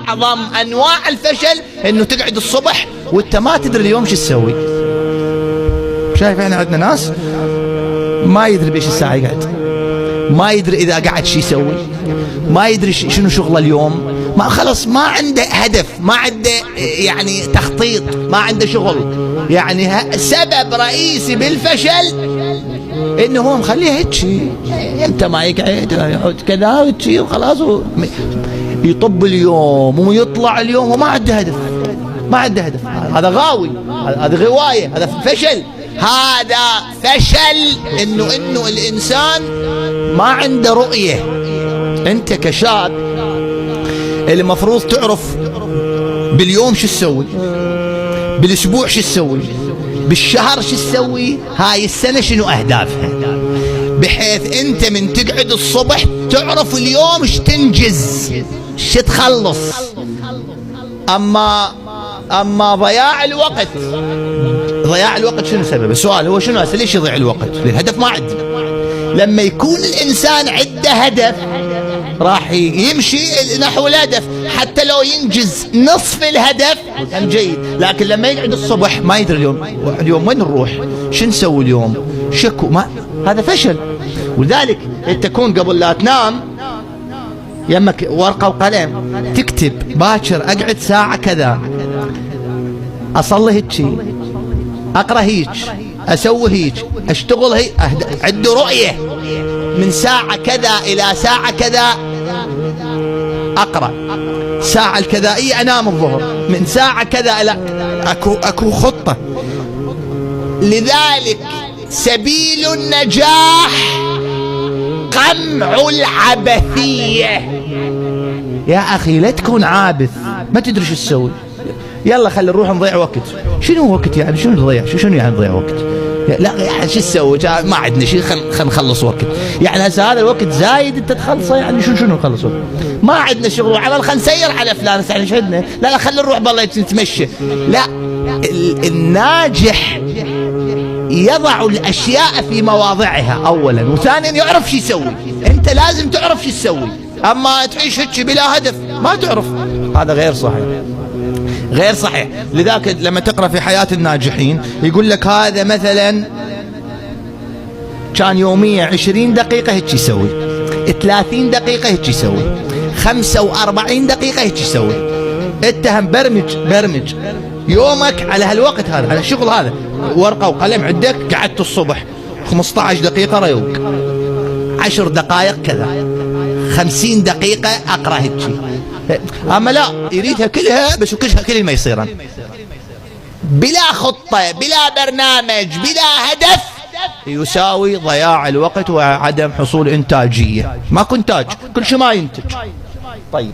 أعظم أنواع الفشل أنه تقعد الصبح وأنت ما تدري اليوم شو تسوي. شايف احنا عندنا ناس ما يدري بإيش الساعة يقعد، ما يدري إذا قعد شو يسوي، ما يدري شنو شغله اليوم، ما خلص ما عنده هدف، ما عنده يعني تخطيط، ما عنده شغل. يعني سبب رئيسي بالفشل انه هو مخليه هيك، امتى ما يقعد كذا هيك وخلاص يطب اليوم ويطلع اليوم وما عنده هدف، ما عنده هدف. هذا غاوي، هذا غواية، هذا فشل، هذا فشل. انه الانسان ما عنده رؤية. انت كشاب اللي المفروض تعرف باليوم شو تسوي، بالاسبوع شو تسوي، بالشهر شو تسوي، هاي السنة شنو اهدافها، بحيث انت من تقعد الصبح تعرف اليوم ايش تنجز، ايش تخلص. اما ضياع الوقت، ضياع الوقت شنو سبب؟ السؤال هو شنو ليش يضيع الوقت؟ الهدف ما عنده. لما يكون الانسان عنده هدف راح يمشي نحو الهدف، حتى لو ينجز نصف الهدف هم جيد. لكن لما يقعد الصبح ما يدري اليوم وين نروح، شو نسوي اليوم، شكو، ما هذا فشل. ولذلك انت تكون قبل لا تنام يمك ورقة وقلم تكتب باكر اقعد ساعة كذا، اصلي هيك، اقرا هيك، اسوي هيك، اشتغل هيك، عنده رؤية. من ساعة كذا الى ساعة كذا اقرا، ساعة الكذائية انام الظهر، من ساعة كذا الى اكو خطة. لذلك سبيل النجاح قمع العبثية. يا اخي لا تكون عابث ما تدري شو تسوي، يلا خلي نروح نضيع وقت. شنو وقت يعني؟ شنو نضيع؟ شنو يعني نضيع وقت؟ لا يعني شو تسوي؟ ما عندنا شيء، خل نخلص وقت. يعني هسه هذا الوقت زايد انت تخلصه، يعني شنو نخلص وقت؟ ما عندنا شغل وعمل، خل نسير على فلان. احنا ايش عندنا؟ لا خلي نروح بالله نتمشى. لا، الناجح يضع الاشياء في مواضعها اولا، وثانيا يعرف شو يسوي. انت لازم تعرف شو تسوي، اما تعيش هيك بلا هدف ما تعرف، هذا غير صحيح، غير صحيح. لذلك لما تقرأ في حياة الناجحين يقول لك هذا مثلا كان يوميا 20 دقيقة هيك يسوي، 30 دقيقة هيك يسوي، 45 دقيقة هيك يسوي. انت هم برمج يومك على هالوقت هذا، على الشغل هذا، ورقة وقلم عندك، قعدت الصبح 15 دقيقة ريوق، 10 دقائق كذا، 50 دقيقة أقرأ هيك. أما لا يريدها كلها بس كلها ما يصيران، بلا خطة، بلا برنامج، بلا هدف، يساوي ضياع الوقت وعدم حصول إنتاجية. ما كنت إنتاج، كل شيء ما ينتج. طيب.